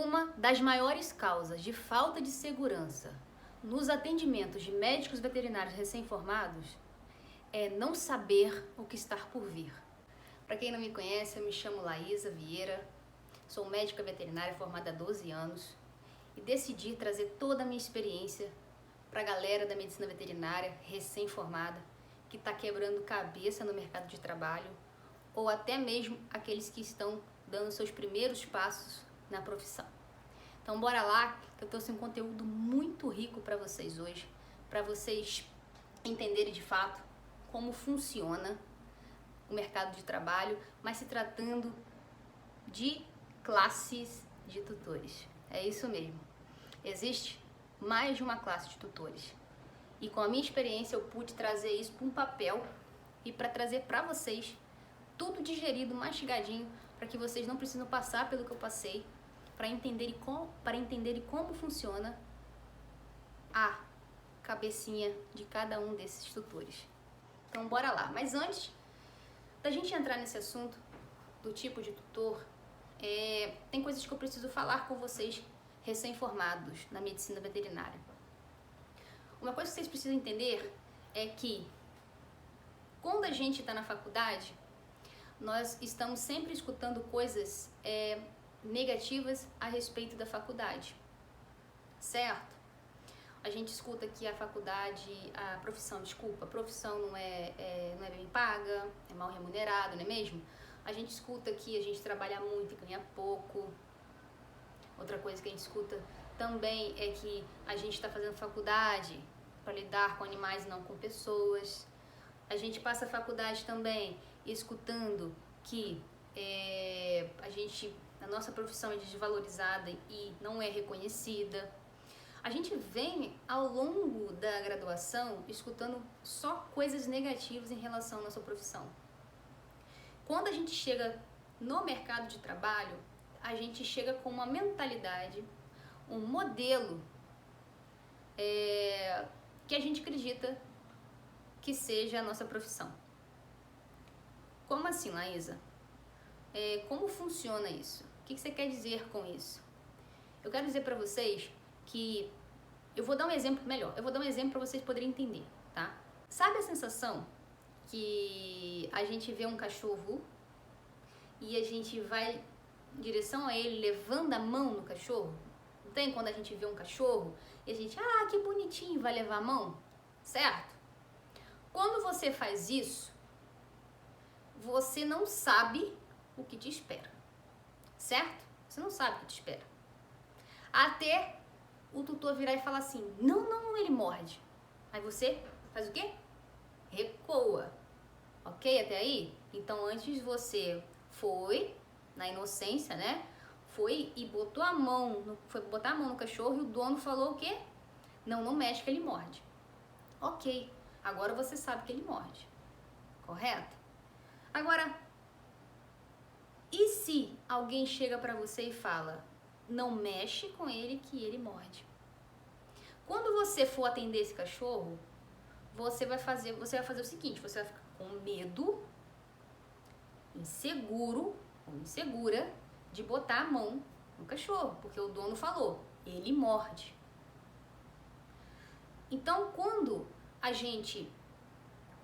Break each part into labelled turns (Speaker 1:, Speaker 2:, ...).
Speaker 1: Uma das maiores causas de falta de segurança nos atendimentos de médicos veterinários recém-formados é não saber o que está por vir. Para quem não me conhece, eu me chamo Laísa Vieira, sou médica veterinária formada há 12 anos e decidi trazer toda a minha experiência para a galera da medicina veterinária recém-formada que está quebrando cabeça no mercado de trabalho ou até mesmo aqueles que estão dando seus primeiros passos na profissão. Então bora lá, que eu trouxe um conteúdo muito rico para vocês hoje, para vocês entenderem de fato como funciona o mercado de trabalho, mas se tratando de classes de tutores. É isso mesmo. Existe mais de uma classe de tutores. E com a minha experiência eu pude trazer isso para um papel e para trazer para vocês tudo digerido, mastigadinho, para que vocês não precisam passar pelo que eu passei, para entenderem como funciona a cabecinha de cada um desses tutores. Então bora lá. Mas antes da gente entrar nesse assunto do tipo de tutor, tem coisas que eu preciso falar com vocês recém-formados na medicina veterinária. Uma coisa que vocês precisam entender é que quando a gente está na faculdade, nós estamos sempre escutando coisas negativas a respeito da faculdade, certo? A gente escuta que a profissão não é bem paga, é mal remunerado, não é mesmo? A gente escuta que a gente trabalha muito e ganha pouco. Outra coisa que a gente escuta também é que a gente está fazendo faculdade para lidar com animais e não com pessoas. A gente passa a faculdade também escutando que a nossa profissão é desvalorizada e não é reconhecida. A gente vem ao longo da graduação escutando só coisas negativas em relação à nossa profissão. Quando a gente chega no mercado de trabalho, a gente chega com uma mentalidade, um modelo que a gente acredita que seja a nossa profissão. Como assim, Laísa? Como funciona isso? O que você quer dizer com isso? Eu quero dizer para vocês que eu vou dar um exemplo melhor. Eu vou dar um exemplo para vocês poderem entender, tá? Sabe a sensação que a gente vê um cachorro e a gente vai em direção a ele levando a mão no cachorro? Não tem quando a gente vê um cachorro e a gente, que bonitinho, vai levar a mão? Certo? Quando você faz isso, você não sabe o que te espera, certo? Você não sabe o que te espera. Até o tutor virar e falar assim, não, ele morde. Aí você faz o quê? Recua. Ok até aí? Então antes você foi, na inocência, né? Foi e botou a mão, foi botar a mão no cachorro e o dono falou o quê? Não mexe que ele morde. Ok, agora você sabe que ele morde, correto? Agora, e se alguém chega pra você e fala, não mexe com ele que ele morde? Quando você for atender esse cachorro, você vai fazer o seguinte, você vai ficar com medo, inseguro ou insegura de botar a mão no cachorro, porque o dono falou, ele morde. Então, quando a gente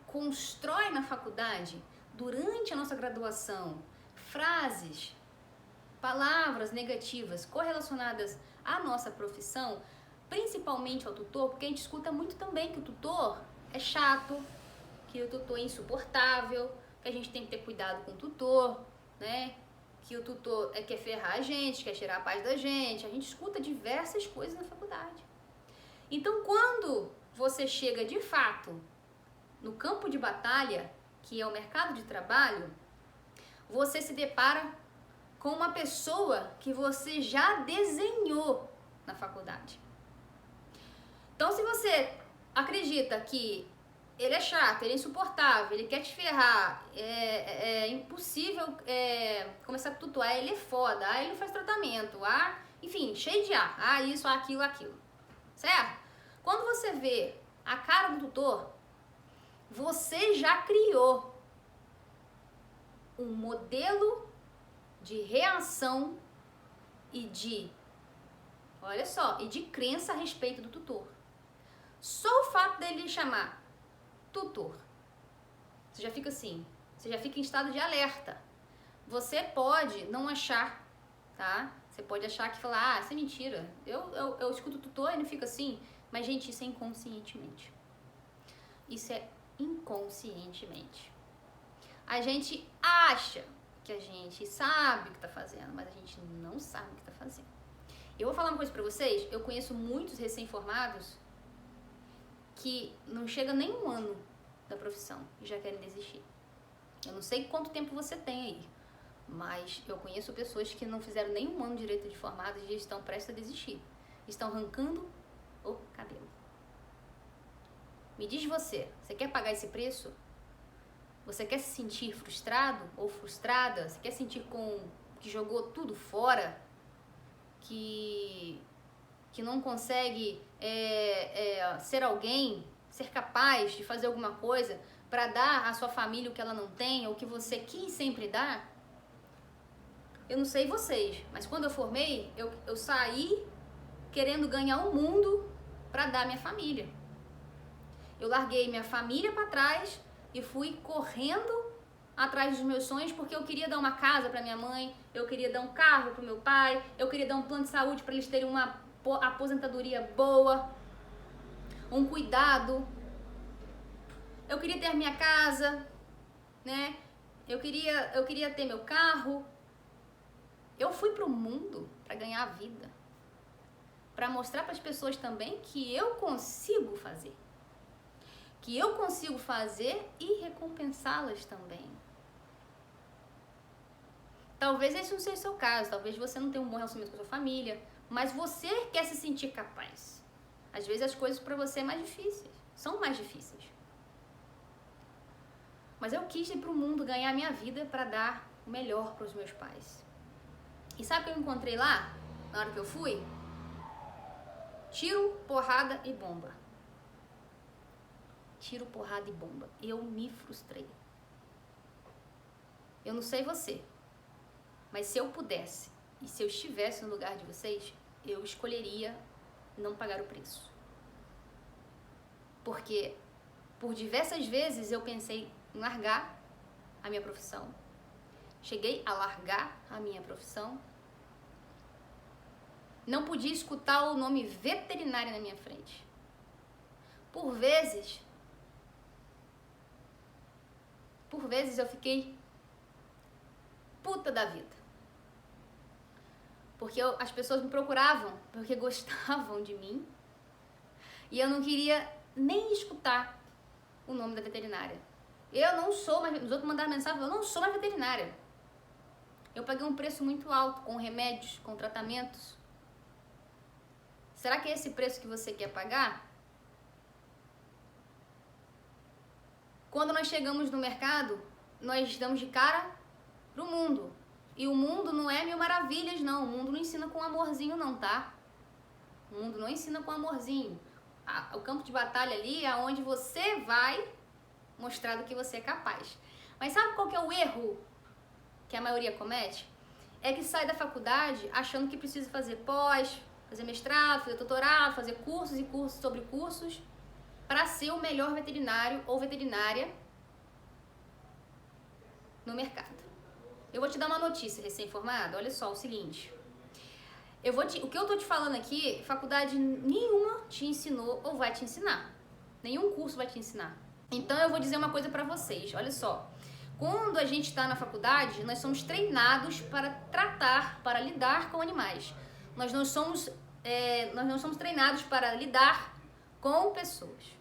Speaker 1: constrói na faculdade, durante a nossa graduação, frases, palavras negativas correlacionadas à nossa profissão, principalmente ao tutor, porque a gente escuta muito também que o tutor é chato, que o tutor é insuportável, que a gente tem que ter cuidado com o tutor, né? Que o tutor quer ferrar a gente, quer tirar a paz da gente. A gente escuta diversas coisas na faculdade. Então, quando você chega de fato no campo de batalha, que é o mercado de trabalho, você se depara com uma pessoa que você já desenhou na faculdade. Então, se você acredita que ele é chato, ele é insuportável, ele quer te ferrar, é impossível começar a tutuar, ele é foda, ele não faz tratamento, enfim, cheio de isso, aquilo, certo? Quando você vê a cara do tutor, você já criou um modelo de reação e de olha só, e de crença a respeito do tutor. Só o fato dele chamar tutor, você já fica assim, você já fica em estado de alerta. Você pode não achar, tá? Você pode achar que falar, isso é mentira. Eu escuto tutor e não fica assim. Mas, gente, isso é inconscientemente. Isso é inconscientemente. A gente acha que a gente sabe o que tá fazendo, mas a gente não sabe o que tá fazendo. Eu vou falar uma coisa pra vocês. Eu conheço muitos recém-formados que não chega nem um ano da profissão e já querem desistir. Eu não sei quanto tempo você tem aí, mas eu conheço pessoas que não fizeram nem um ano de direito de formado e já estão prestes a desistir. Estão arrancando o cabelo. Me diz você quer pagar esse preço? Você quer se sentir frustrado ou frustrada? Você quer sentir que jogou tudo fora? Que não consegue ser alguém, ser capaz de fazer alguma coisa para dar à sua família o que ela não tem ou que você quis sempre dar? Eu não sei vocês, mas quando eu formei, eu saí querendo ganhar o mundo para dar à minha família. Eu larguei minha família para trás e fui correndo atrás dos meus sonhos porque eu queria dar uma casa para minha mãe, eu queria dar um carro para o meu pai, eu queria dar um plano de saúde para eles terem uma aposentadoria boa, um cuidado. Eu queria ter minha casa, né? Eu queria ter meu carro. Eu fui pro mundo para ganhar a vida, para mostrar para as pessoas também que eu consigo fazer. Que eu consigo fazer e recompensá-las também. Talvez esse não seja o seu caso, talvez você não tenha um bom relacionamento com a sua família, mas você quer se sentir capaz. Às vezes as coisas para você são mais difíceis. Mas eu quis ir pro mundo ganhar a minha vida para dar o melhor para os meus pais. E sabe o que eu encontrei lá, na hora que eu fui? Tiro, porrada e bomba. Tiro, porrada e bomba. Eu me frustrei. Eu não sei você, mas se eu pudesse e se eu estivesse no lugar de vocês, eu escolheria não pagar o preço. Porque por diversas vezes eu pensei em largar a minha profissão. Cheguei a largar a minha profissão. Não podia escutar o nome veterinária na minha frente. Por vezes eu fiquei puta da vida. Porque as pessoas me procuravam porque gostavam de mim. E eu não queria nem escutar o nome da veterinária. Eu não sou mais... Os outros mandaram mensagem, eu não sou mais veterinária. Eu paguei um preço muito alto com remédios, com tratamentos. Será que é esse preço que você quer pagar? Quando nós chegamos no mercado, nós damos de cara pro mundo. E o mundo não é mil maravilhas, não. O mundo não ensina com amorzinho, não, tá? O mundo não ensina com amorzinho. O campo de batalha ali é onde você vai mostrar do que você é capaz. Mas sabe qual que é o erro que a maioria comete? É que sai da faculdade achando que precisa fazer pós, fazer mestrado, fazer doutorado, fazer cursos e cursos sobre cursos para ser o melhor veterinário ou veterinária no mercado. Eu vou te dar uma notícia recém-formada. Olha só, o seguinte. O que eu tô te falando aqui, faculdade nenhuma te ensinou ou vai te ensinar. Nenhum curso vai te ensinar. Então eu vou dizer uma coisa pra vocês. Olha só. Quando a gente tá na faculdade, nós somos treinados para tratar, para lidar com animais. Nós não somos treinados para lidar com pessoas.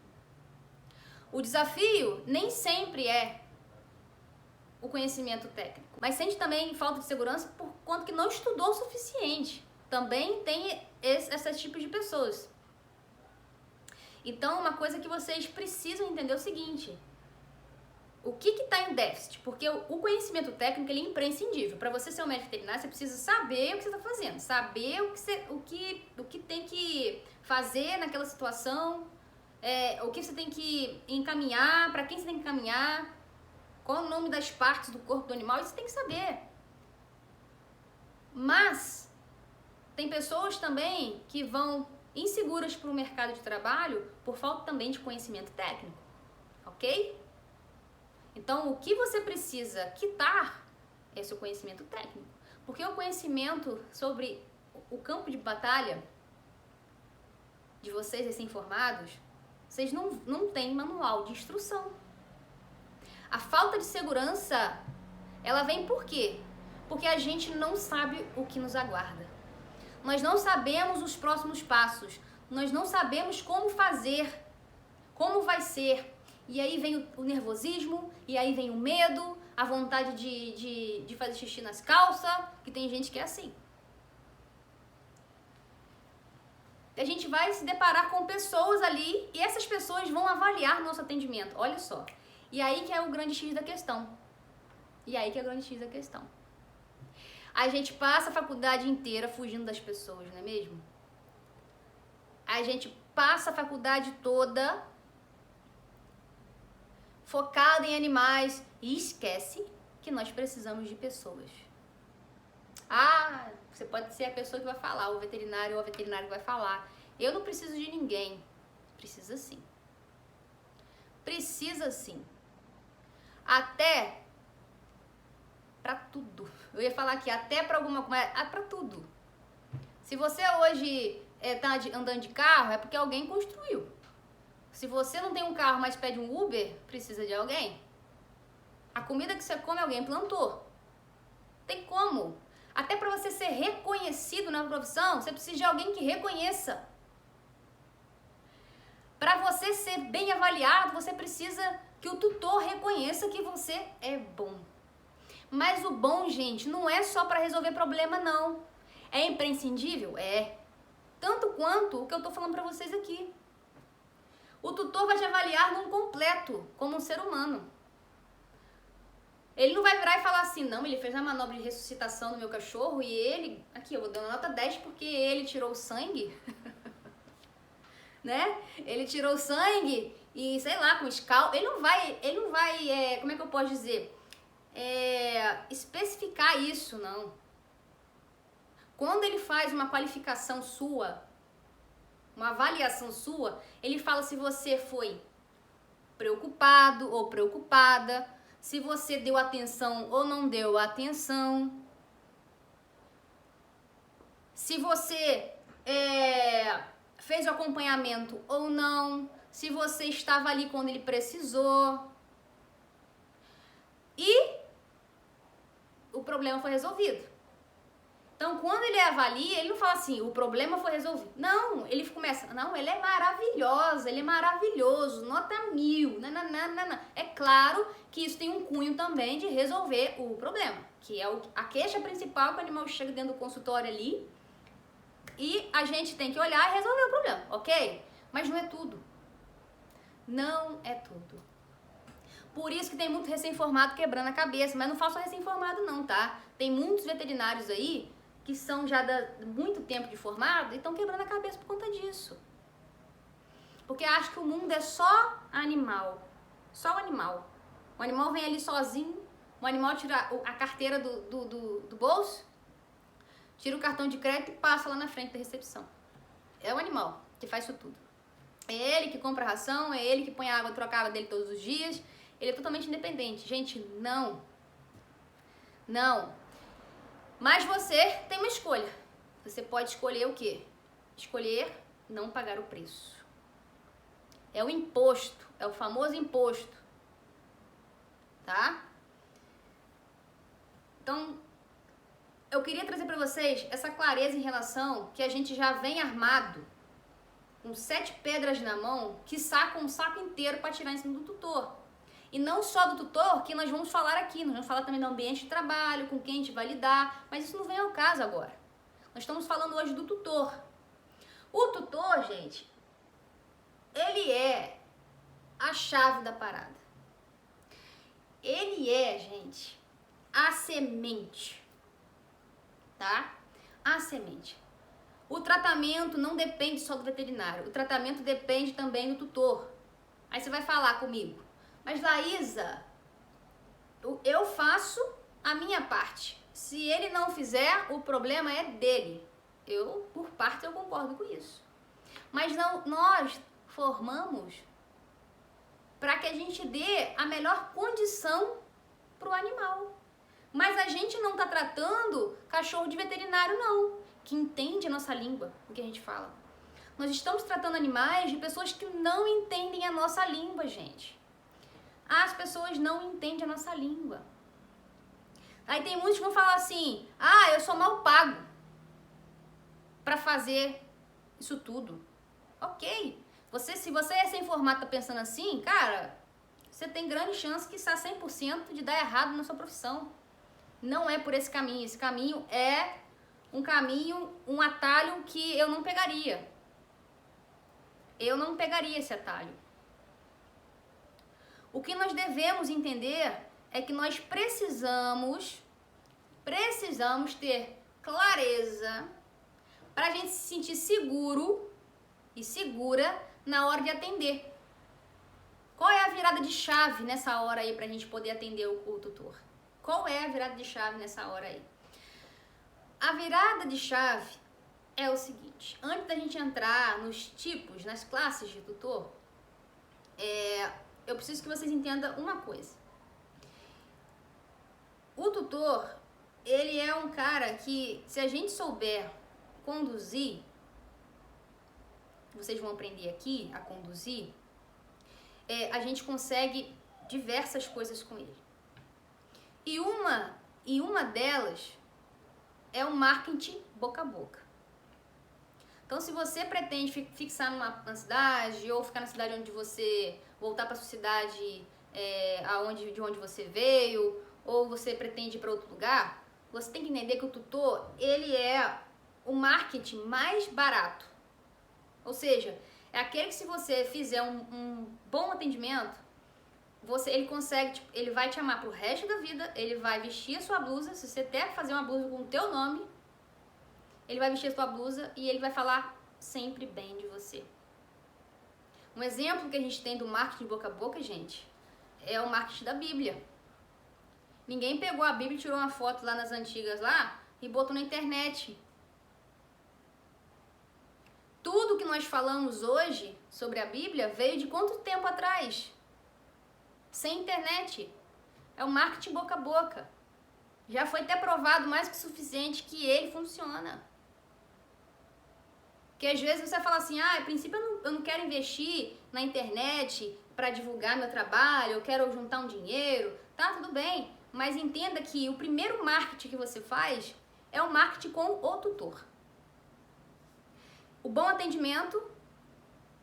Speaker 1: O desafio nem sempre é o conhecimento técnico, mas sente também falta de segurança por conta que não estudou o suficiente. Também tem esses tipos de pessoas. Então, uma coisa que vocês precisam entender é o seguinte: o que está em déficit? Porque o conhecimento técnico ele é imprescindível. Para você ser um médico veterinário, você precisa saber o que você está fazendo, saber o que tem que fazer naquela situação, o que você tem que encaminhar, para quem você tem que encaminhar, qual é o nome das partes do corpo do animal, isso você tem que saber. Mas Tem pessoas também que vão inseguras para o mercado de trabalho por falta também de conhecimento técnico, ok? Então, o que você precisa quitar é seu conhecimento técnico. Porque o conhecimento sobre o campo de batalha de vocês recém-formados, vocês não têm manual de instrução. A falta de segurança, ela vem por quê? Porque a gente não sabe o que nos aguarda. Nós não sabemos os próximos passos. Nós não sabemos como fazer, como vai ser. E aí vem o nervosismo, e aí vem o medo, a vontade de fazer xixi nas calças, que tem gente que é assim. A gente vai se deparar com pessoas ali e essas pessoas vão avaliar nosso atendimento. Olha só. E aí que é o grande X da questão. A gente passa a faculdade inteira fugindo das pessoas, não é mesmo? A gente passa a faculdade toda focada em animais e esquece que nós precisamos de pessoas. Ah, você pode ser a pessoa que vai falar, o veterinário ou a veterinária que vai falar. Eu não preciso de ninguém. Precisa sim. Precisa sim. Até pra tudo. Eu ia falar aqui, até pra alguma coisa, pra tudo. Se você hoje tá andando de carro, é porque alguém construiu. Se você não tem um carro, mas pede um Uber, precisa de alguém. A comida que você come, alguém plantou. Tem como. Até para você ser reconhecido na profissão, você precisa de alguém que reconheça. Para você ser bem avaliado, você precisa que o tutor reconheça que você é bom. Mas o bom, gente, não é só para resolver problema, não. É imprescindível? É. Tanto quanto o que eu tô falando para vocês aqui. O tutor vai te avaliar num completo, como um ser humano. Ele não vai virar e falar assim, não, ele fez uma manobra de ressuscitação no meu cachorro e ele... Aqui, eu vou dar uma nota 10 porque ele tirou o sangue. Né? Ele tirou o sangue e, sei lá, com escalpo. Ele não vai como é que eu posso dizer? Especificar isso, não. Quando ele faz uma qualificação sua, uma avaliação sua, ele fala se você foi preocupado ou preocupada, se você deu atenção ou não deu atenção, se você fez o acompanhamento ou não, se você estava ali quando ele precisou. E o problema foi resolvido. Então, quando ele avalia, ele não fala assim, o problema foi resolvido. Não, ele começa, não, ele é maravilhosa, ele é maravilhoso, nota 1000, nananana. É claro que isso tem um cunho também de resolver o problema, que é a queixa principal que o animal chega dentro do consultório ali e a gente tem que olhar e resolver o problema, ok? Mas não é tudo. Não é tudo. Por isso que tem muito recém-formado quebrando a cabeça, mas não faço recém-formado não, tá? Tem muitos veterinários aí que são já muito tempo de formado e estão quebrando a cabeça por conta disso. Porque acham que o mundo é só animal. Só o animal. O animal vem ali sozinho, o animal tira a carteira do bolso, tira o cartão de crédito e passa lá na frente da recepção. É o animal que faz isso tudo. É ele que compra a ração, é ele que põe a água, troca a água dele todos os dias. Ele é totalmente independente. Gente, não. Não. Mas você tem uma escolha. Você pode escolher o quê? Escolher não pagar o preço. É o imposto. É o famoso imposto. Tá? Então, eu queria trazer para vocês essa clareza em relação que a gente já vem armado com 7 pedras na mão que sacam um saco inteiro para tirar em cima do tutor. E não só do tutor, que nós vamos falar aqui, nós vamos falar também do ambiente de trabalho, com quem a gente vai lidar, mas isso não vem ao caso agora. Nós estamos falando hoje do tutor. O tutor, gente, ele é a chave da parada. Ele é, gente, a semente, tá? A semente. O tratamento não depende só do veterinário, o tratamento depende também do tutor. Aí você vai falar comigo. Mas, Laísa, eu faço a minha parte. Se ele não fizer, o problema é dele. Por parte, eu concordo com isso. Mas não, nós formamos para que a gente dê a melhor condição para o animal. Mas a gente não está tratando cachorro de veterinário, não, que entende a nossa língua, o que a gente fala. Nós estamos tratando animais de pessoas que não entendem a nossa língua, gente. As pessoas não entendem a nossa língua. Aí tem muitos que vão falar assim, eu sou mal pago para fazer isso tudo. Ok. Se você é sem formato, tá pensando assim, cara, você tem grande chance que está 100% de dar errado na sua profissão. Não é por esse caminho. Esse caminho é um atalho que eu não pegaria. Eu não pegaria esse atalho. O que nós devemos entender é que nós precisamos ter clareza para a gente se sentir seguro e segura na hora de atender. Qual é a virada de chave nessa hora aí para a gente poder atender o tutor? Qual é a virada de chave nessa hora aí? A virada de chave é o seguinte: antes da gente entrar nos tipos, nas classes de tutor, eu preciso que vocês entendam uma coisa. O tutor, ele é um cara que, se a gente souber conduzir, vocês vão aprender aqui a conduzir, a gente consegue diversas coisas com ele. E uma delas é o marketing boca a boca. Então, se você pretende fixar numa cidade, ou ficar na cidade onde você voltar para sua cidade de onde você veio, ou você pretende ir para outro lugar, você tem que entender que o tutor, ele é o marketing mais barato. Ou seja, é aquele que, se você fizer um bom atendimento, ele vai te amar pro resto da vida, ele vai vestir a sua blusa. Se você quer fazer uma blusa com o teu nome, ele vai vestir a sua blusa e ele vai falar sempre bem de você. Um exemplo que a gente tem do marketing boca a boca, gente, é o marketing da Bíblia. Ninguém pegou a Bíblia e tirou uma foto lá nas antigas lá e botou na internet. Tudo que nós falamos hoje sobre a Bíblia veio de quanto tempo atrás? Sem internet. É o marketing boca a boca. Já foi até provado mais que suficiente que ele funciona. Porque às vezes você fala assim, a princípio eu não quero investir na internet para divulgar meu trabalho, eu quero juntar um dinheiro, tá, tudo bem. Mas entenda que o primeiro marketing que você faz é o marketing com o tutor. O bom atendimento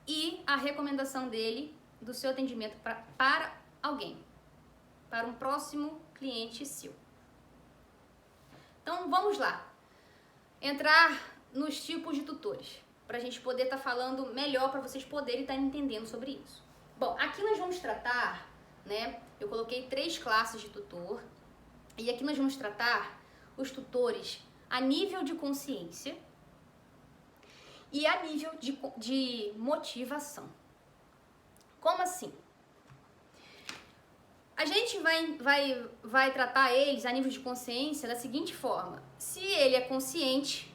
Speaker 1: e a recomendação dele, do seu atendimento para alguém, para um próximo cliente seu. Então vamos lá, entrar nos tipos de tutores, para a gente poder estar falando melhor, para vocês poderem estar entendendo sobre isso. Bom, aqui nós vamos tratar, eu coloquei 3 classes de tutor, e aqui nós vamos tratar os tutores a nível de consciência e a nível de motivação. Como assim? A gente vai tratar eles a nível de consciência da seguinte forma: se ele é consciente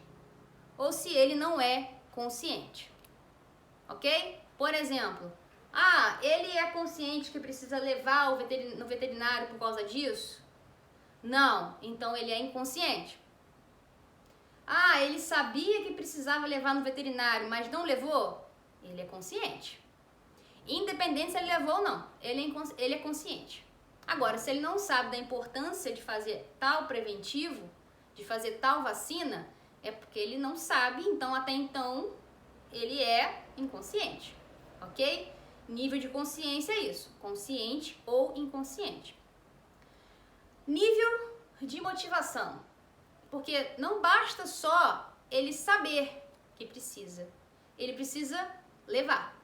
Speaker 1: ou se ele não é consciente, ok? Por exemplo, ele é consciente que precisa levar no veterinário por causa disso? Não, então ele é inconsciente. Ele sabia que precisava levar no veterinário, mas não levou? Ele é consciente. Independente se ele levou ou não, ele é consciente. Agora, se ele não sabe da importância de fazer tal preventivo, de fazer tal vacina, é porque ele não sabe, então até então ele é inconsciente, ok? Nível de consciência é isso, consciente ou inconsciente. Nível de motivação, porque não basta só ele saber que precisa, ele precisa levar.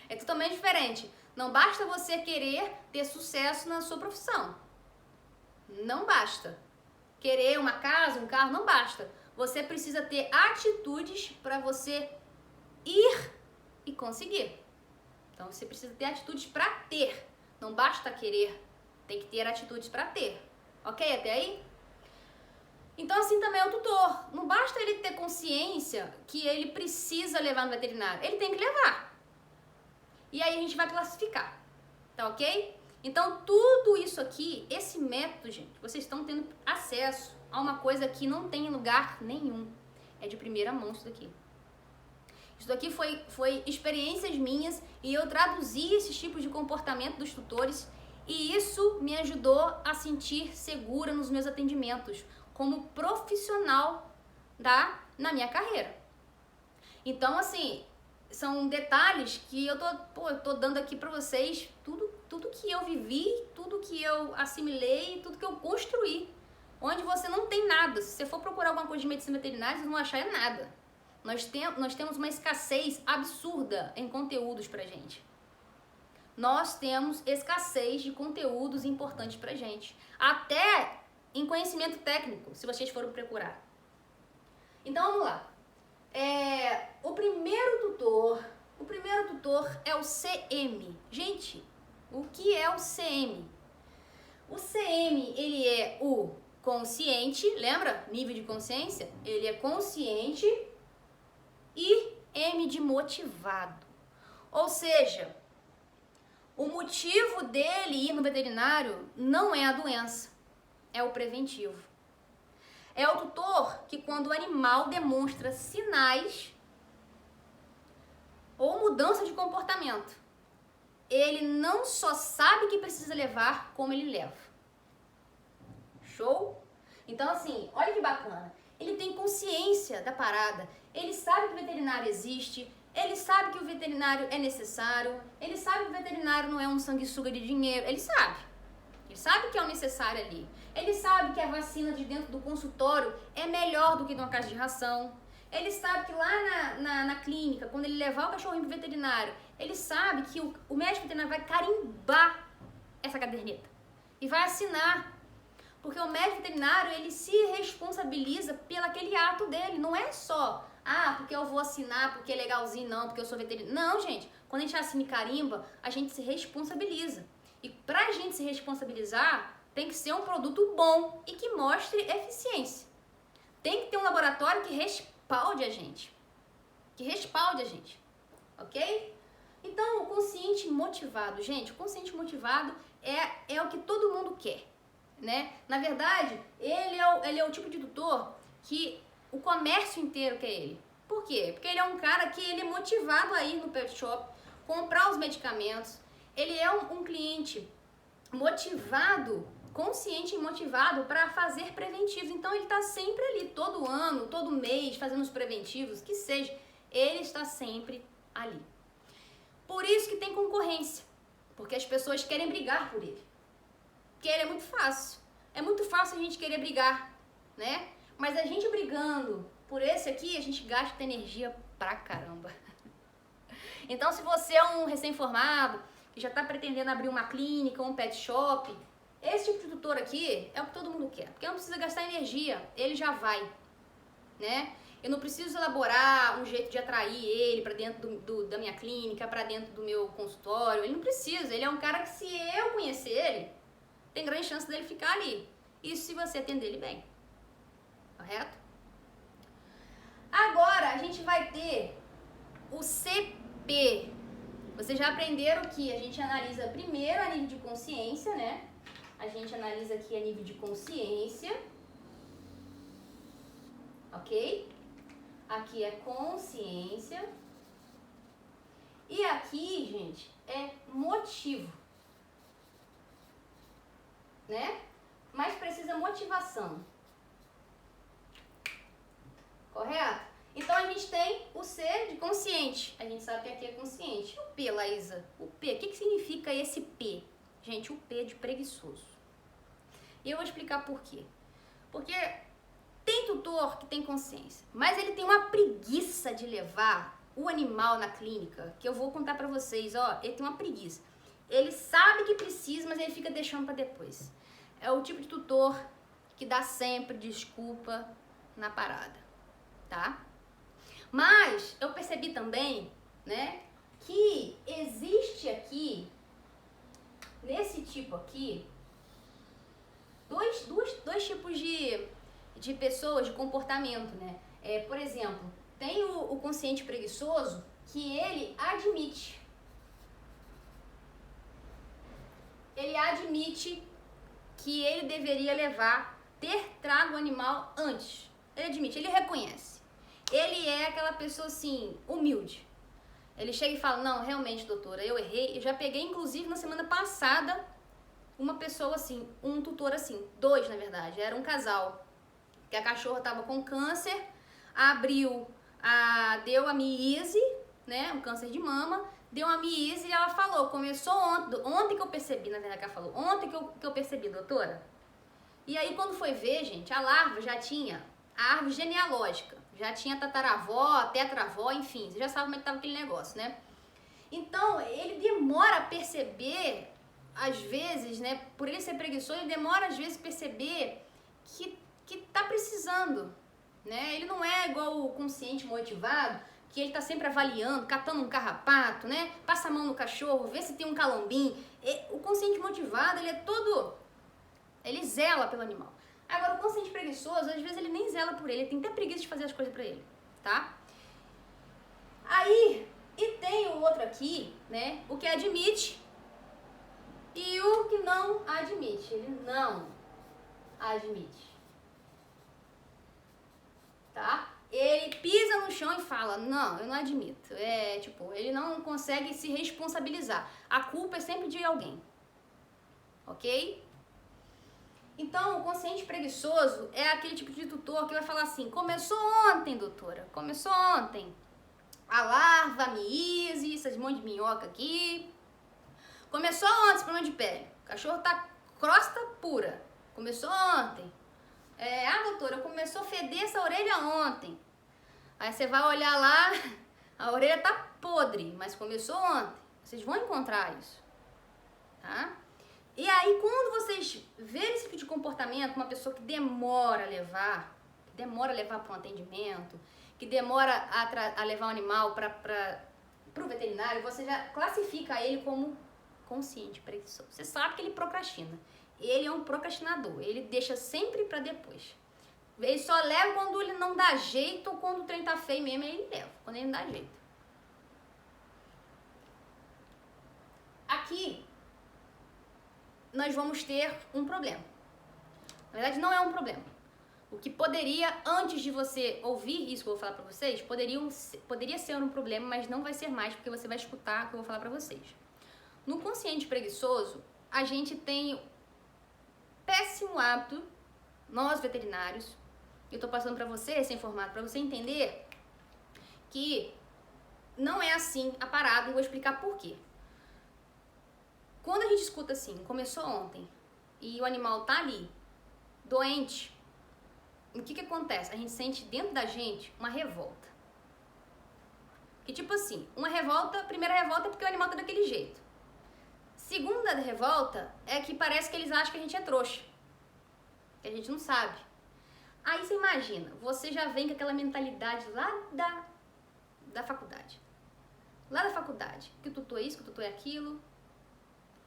Speaker 1: É totalmente diferente. Não basta você querer ter sucesso na sua profissão. Não basta. Querer uma casa, um carro, não basta. Você precisa ter atitudes para você ir e conseguir. Então você precisa ter atitudes para ter. Não basta querer, tem que ter atitudes para ter. Ok até aí? Então assim também é o tutor. Não basta ele ter consciência que ele precisa levar no veterinário. Ele tem que levar. E aí a gente vai classificar. Tá ok? Então tudo isso aqui, esse método, gente, vocês estão tendo acesso a uma coisa que não tem lugar nenhum. É de primeira mão isso daqui. Isso daqui foi experiências minhas e eu traduzi esses tipos de comportamento dos tutores e isso me ajudou a sentir segura nos meus atendimentos como profissional na minha carreira. Então, assim, são detalhes que eu tô dando aqui pra vocês, tudo que eu vivi, tudo que eu assimilei, tudo que eu construí, onde você não tem nada. Se você for procurar alguma coisa de medicina veterinária, vocês não vão achar nada. Nós temos uma escassez absurda em conteúdos pra gente. Nós temos escassez de conteúdos importantes pra gente. Até em conhecimento técnico, se vocês forem procurar. Então, vamos lá. O primeiro tutor é o CM. Gente, o que é o CM? O CM, ele é o consciente, lembra? Nível de consciência? Ele é consciente e M de motivado. Ou seja, o motivo dele ir no veterinário não é a doença, é o preventivo. É o tutor que quando o animal demonstra sinais ou mudança de comportamento, ele não só sabe que precisa levar, como ele leva. Show? Então assim, olha que bacana. Ele tem consciência da parada, ele sabe que o veterinário existe, ele sabe que o veterinário é necessário, ele sabe que o veterinário não é um sanguessuga de dinheiro, ele sabe. Ele sabe que é o necessário ali. Ele sabe que a vacina de dentro do consultório é melhor do que de uma caixa de ração. Ele sabe que lá na clínica, quando ele levar o cachorrinho pro veterinário, ele sabe que o médico veterinário vai carimbar essa caderneta e vai assinar. Porque o médico veterinário, ele se responsabiliza pelo aquele ato dele. Não é só, porque eu vou assinar, porque é legalzinho, não, porque eu sou veterinário. Não, gente. Quando a gente assina e carimba, a gente se responsabiliza. E pra gente se responsabilizar, tem que ser um produto bom e que mostre eficiência. Tem que ter um laboratório que respalde a gente. Ok? Então, o consciente motivado. Gente, o consciente motivado é o que todo mundo quer. Né? Na verdade, ele é o tipo de tutor que o comércio inteiro quer ele. Por quê? Porque ele é um cara que ele é motivado a ir no pet shop, comprar os medicamentos. Ele é um cliente motivado, consciente e motivado para fazer preventivos. Então ele está sempre ali, todo ano, todo mês, fazendo os preventivos, que seja. Ele está sempre ali. Por isso que tem concorrência, porque as pessoas querem brigar por ele. Porque ele é muito fácil. É muito fácil a gente querer brigar, né? Mas a gente brigando por esse aqui, a gente gasta energia pra caramba. Então, se você é um recém-formado, que já tá pretendendo abrir uma clínica, um pet shop, esse tipo de tutor aqui é o que todo mundo quer. Porque não precisa gastar energia, ele já vai, né? Eu não preciso elaborar um jeito de atrair ele pra dentro da minha clínica, pra dentro do meu consultório. Ele não precisa, ele é um cara que se eu conhecer ele, tem grande chance dele ficar ali. Isso se você atender ele bem. Correto? Agora a gente vai ter o CP. Vocês já aprenderam que a gente analisa primeiro a nível de consciência, né? A gente analisa aqui a nível de consciência. Ok? Aqui é consciência. E aqui, gente, é motivo. Né? Mas precisa motivação. Correto? Então a gente tem o C de consciente. A gente sabe que aqui é consciente. E o P, Laísa? O P, o que significa esse P? Gente, o P é de preguiçoso. E eu vou explicar por quê. Porque tem tutor que tem consciência, mas ele tem uma preguiça de levar o animal na clínica, que eu vou contar pra vocês, ó. Ele tem uma preguiça. Ele sabe que precisa, mas ele fica deixando pra depois. É o tipo de tutor que dá sempre desculpa na parada, tá? Mas eu percebi também, né, que existe aqui, nesse tipo aqui, dois tipos de pessoas de comportamento, né? Por exemplo, tem o consciente preguiçoso que ele admite que ele deveria ter trago o animal antes. Ele admite, ele reconhece. Ele é aquela pessoa assim, humilde. Ele chega e fala, não, realmente, doutora, eu errei. Eu já peguei, inclusive, na semana passada, uma pessoa assim, um tutor assim, 2 na verdade, era um casal, que a cachorra tava com câncer, deu a miíase, né, um câncer de mama, deu uma miíase e ela falou, começou ontem que eu percebi, na verdade que ela falou, ontem que eu percebi, doutora. E aí quando foi ver, gente, a larva já tinha a árvore genealógica, já tinha tataravó, tetravó, enfim, você já sabe como é que tava aquele negócio, né? Então, ele demora a perceber, às vezes, né, por ele ser preguiçoso, ele demora às vezes a perceber que tá precisando, né? Ele não é igual o consciente motivado, que ele tá sempre avaliando, catando um carrapato, né? Passa a mão no cachorro, vê se tem um calombim. O consciente motivado, ele zela pelo animal. Agora, o consciente preguiçoso, às vezes ele nem zela por ele tem até preguiça de fazer as coisas pra ele, tá? Aí, e tem o outro aqui, né? O que admite e o que não admite. Ele não admite. Tá? Ele pisa no chão e fala, não, eu não admito. Ele não consegue se responsabilizar. A culpa é sempre de alguém. Ok? Então, o consciente preguiçoso é aquele tipo de tutor que vai falar assim, começou ontem, doutora, começou ontem. A larva, a miíase, essas monte de minhoca aqui. Começou ontem esse problema de pele. O cachorro tá crosta pura. Começou ontem. Doutora, começou a feder essa orelha ontem. Aí você vai olhar lá, a orelha tá podre, mas começou ontem. Vocês vão encontrar isso, tá? E aí, quando vocês verem esse tipo de comportamento, uma pessoa que demora a levar para um atendimento, que demora a levar o animal para o veterinário, você já classifica ele como consciente preguiçoso. Você sabe que ele procrastina. Ele é um procrastinador, ele deixa sempre para depois. Ele só leva quando ele não dá jeito ou quando o trem tá feio mesmo, ele leva, quando ele não dá jeito. Aqui, nós vamos ter um problema. Na verdade, não é um problema. O que poderia, antes de você ouvir isso que eu vou falar pra vocês, poderia ser um problema, mas não vai ser mais, porque você vai escutar o que eu vou falar pra vocês. No consciente preguiçoso, a gente tem péssimo hábito, nós veterinários, eu tô passando pra você esse formato, pra você entender que não é assim a parada, e vou explicar por quê. Quando a gente escuta assim, começou ontem, e o animal tá ali, doente, o que acontece? A gente sente dentro da gente uma revolta. Que tipo assim, primeira revolta é porque o animal tá daquele jeito. Segunda revolta é que parece que eles acham que a gente é trouxa. Que a gente não sabe. Aí você imagina, você já vem com aquela mentalidade lá da faculdade. Lá da faculdade, que o tutor é isso, que o tutor é aquilo.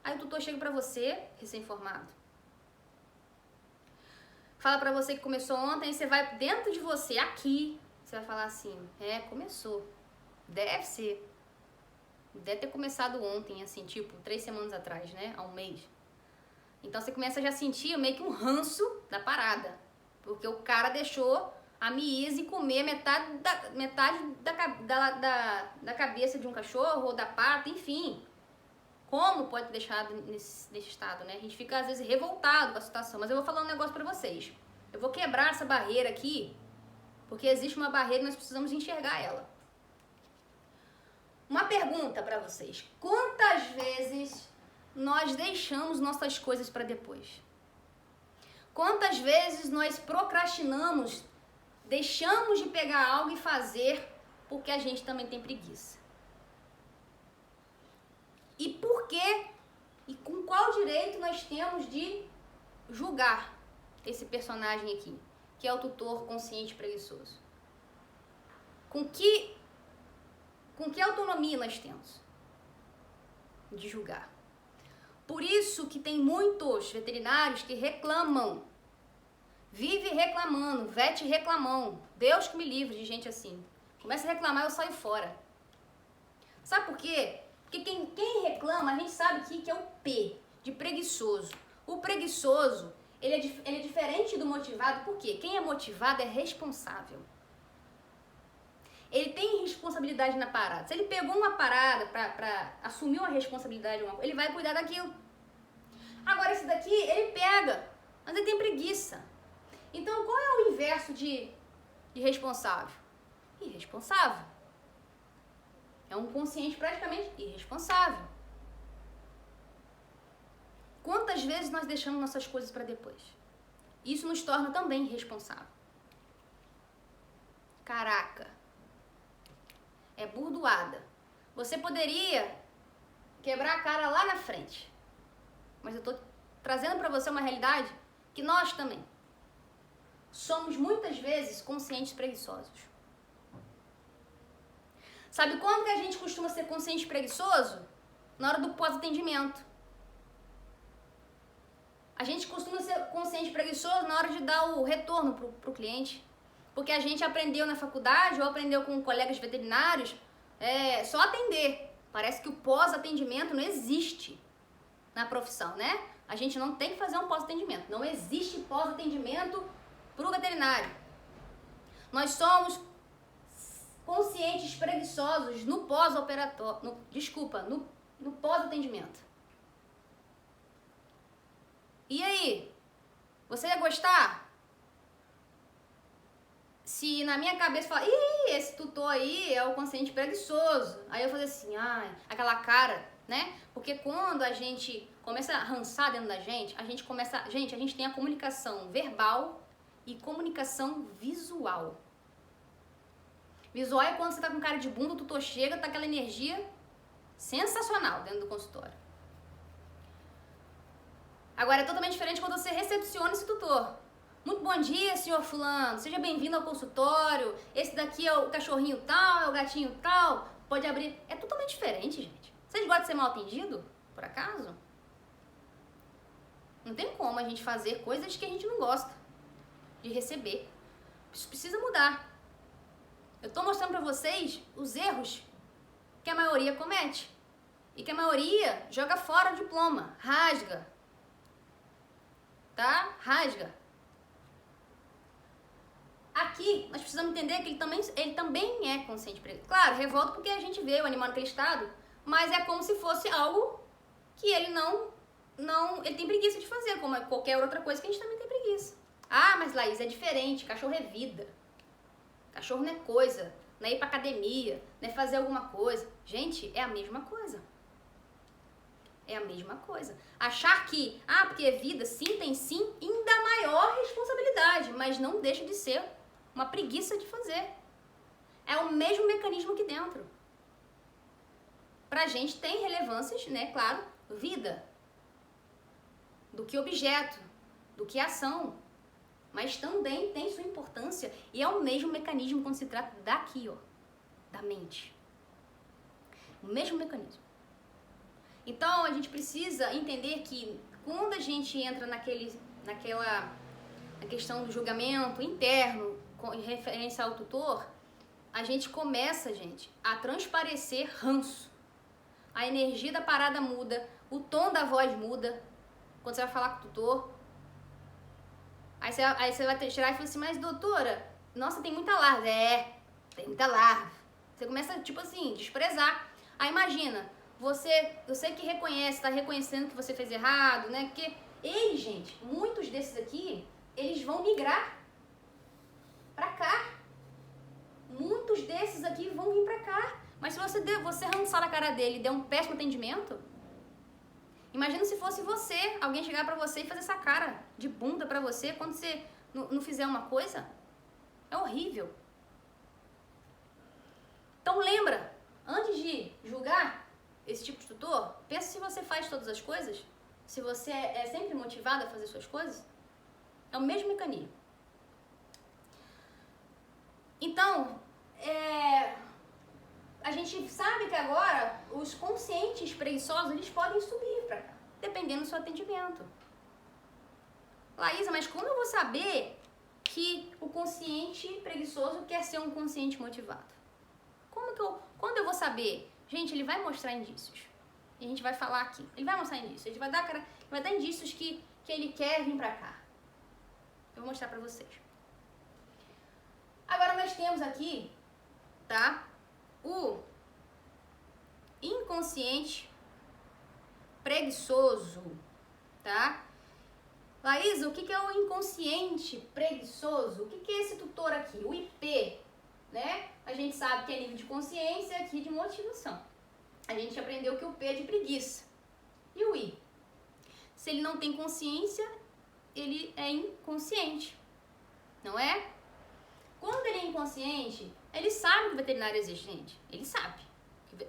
Speaker 1: Aí o tutor chega pra você, recém-formado. Fala pra você que começou ontem, aí você vai dentro de você, aqui, você vai falar assim, começou. Deve ser. Deve ter começado ontem, assim, tipo, 3 semanas atrás, né? Há um mês. Então você começa a já sentir meio que um ranço da parada. Porque o cara deixou a miíase comer metade da cabeça de um cachorro ou da pata, enfim. Como pode ter deixado nesse estado, né? A gente fica, às vezes, revoltado com a situação. Mas eu vou falar um negócio pra vocês. Eu vou quebrar essa barreira aqui, porque existe uma barreira e nós precisamos enxergar ela. Uma pergunta pra vocês. Quantas vezes nós deixamos nossas coisas pra depois? Quantas vezes nós procrastinamos, deixamos de pegar algo e fazer porque a gente também tem preguiça? E por quê? E com qual direito nós temos de julgar esse personagem aqui, que é o tutor consciente preguiçoso? Com que autonomia nós temos de julgar? Por isso que tem muitos veterinários que reclamam Vive reclamando, vete reclamão. Deus que me livre de gente assim. Começa a reclamar, eu saio fora. Sabe por quê? Porque quem reclama, a gente sabe que é o P, de preguiçoso. O preguiçoso, ele é diferente do motivado, por quê? Quem é motivado é responsável. Ele tem responsabilidade na parada. Se ele pegou uma parada pra assumir uma responsabilidade, ele vai cuidar daquilo. Agora esse daqui, ele pega, mas ele tem preguiça. Então qual é o inverso de responsável? Irresponsável. É um consciente praticamente irresponsável. Quantas vezes nós deixamos nossas coisas para depois? Isso nos torna também irresponsável. Caraca. É burdoada. Você poderia quebrar a cara lá na frente. Mas eu tô trazendo para você uma realidade que nós também somos muitas vezes conscientes preguiçosos. Sabe quando que a gente costuma ser consciente preguiçoso? Na hora do pós-atendimento. A gente costuma ser consciente preguiçoso na hora de dar o retorno pro cliente. Porque a gente aprendeu na faculdade ou aprendeu com colegas veterinários só atender. Parece que o pós-atendimento não existe na profissão, né? A gente não tem que fazer um pós-atendimento. Não existe pós-atendimento pro veterinário. Nós somos conscientes preguiçosos no pós-operatório, no pós-atendimento. E aí? Você ia gostar? Se na minha cabeça falar, esse tutor aí é o consciente preguiçoso. Aí eu fazer assim, aquela cara, né? Porque quando a gente começa a rançar dentro da gente, a gente tem a comunicação verbal e comunicação visual. Visual é quando você tá com cara de bunda, o tutor chega, tá aquela energia sensacional dentro do consultório. Agora é totalmente diferente quando você recepciona esse tutor. Muito bom dia, senhor fulano, seja bem-vindo ao consultório, esse daqui é o cachorrinho tal, é o gatinho tal, pode abrir. É totalmente diferente, gente. Vocês gostam de ser mal atendido, por acaso? Não tem como a gente fazer coisas que a gente não gosta de receber. Isso precisa mudar. Eu tô mostrando pra vocês os erros que a maioria comete. E que a maioria joga fora o diploma, rasga. Tá? Rasga. Aqui, nós precisamos entender que ele também é consciente preguiçoso. Claro, revolta porque a gente vê o animal naquele estado, mas é como se fosse algo que ele ele tem preguiça de fazer, como qualquer outra coisa que a gente também tem preguiça. Ah, mas Laís, é diferente, cachorro é vida. Cachorro não é coisa, não é ir pra academia, não é fazer alguma coisa. Gente, é a mesma coisa. É a mesma coisa. Achar que, porque é vida, sim, tem sim, ainda maior responsabilidade, mas não deixa de ser uma preguiça de fazer. É o mesmo mecanismo aqui dentro. Pra gente tem relevâncias, né, claro, vida, do que objeto, do que ação, mas também tem sua importância e é o mesmo mecanismo quando se trata daqui, ó, da mente. O mesmo mecanismo. Então, a gente precisa entender que quando a gente entra na questão do julgamento interno em referência ao tutor, a gente começa, gente, a transparecer ranço. A energia da parada muda, o tom da voz muda quando você vai falar com o tutor. Aí você vai tirar e falar assim, mas doutora, nossa, tem muita larva. Tem muita larva. Você começa, tipo assim, desprezar. Aí imagina, você que reconhece, tá reconhecendo que você fez errado, né? Porque eles, gente, muitos desses aqui, eles vão migrar pra cá. Muitos desses aqui vão vir pra cá. Mas se você rançar na cara dele e der um péssimo atendimento, imagina se fosse você, alguém chegar pra você e fazer essa cara de bunda pra você quando você não fizer uma coisa. É horrível. Então lembra, antes de julgar esse tipo de tutor, pensa se você faz todas as coisas, se você é sempre motivado a fazer suas coisas. É o mesmo mecanismo. Então, a gente sabe que agora os conscientes preguiçosos, eles podem subir pra cá, dependendo do seu atendimento. Laísa, mas como eu vou saber que o consciente preguiçoso quer ser um consciente motivado? Quando eu vou saber? Gente, ele vai mostrar indícios. E a gente vai falar aqui. Ele vai mostrar indícios. Ele vai dar indícios que ele quer vir pra cá. Eu vou mostrar pra vocês. Agora nós temos aqui, tá? O inconsciente preguiçoso, tá? Laísa, o que é o inconsciente preguiçoso? O que é esse tutor aqui? O IP, né? A gente sabe que é nível de consciência aqui de motivação. A gente aprendeu que o P é de preguiça. E o I? Se ele não tem consciência, ele é inconsciente, não é? Quando ele é inconsciente, ele sabe que o veterinário existe, gente. Ele sabe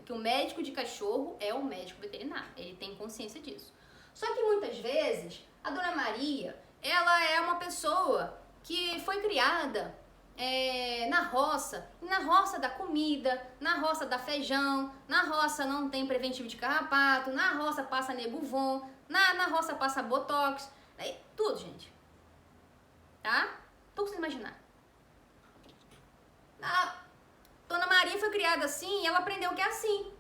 Speaker 1: que o médico de cachorro é o médico veterinário. Ele tem consciência disso. Só que muitas vezes, a Dona Maria, ela é uma pessoa que foi criada na roça dá comida, na roça dá feijão, na roça não tem preventivo de carrapato, na roça passa Nebuvon, na roça passa Botox, tudo, gente. Tá? Tô conseguindo imaginar. A Dona Maria foi criada assim e ela aprendeu que é assim.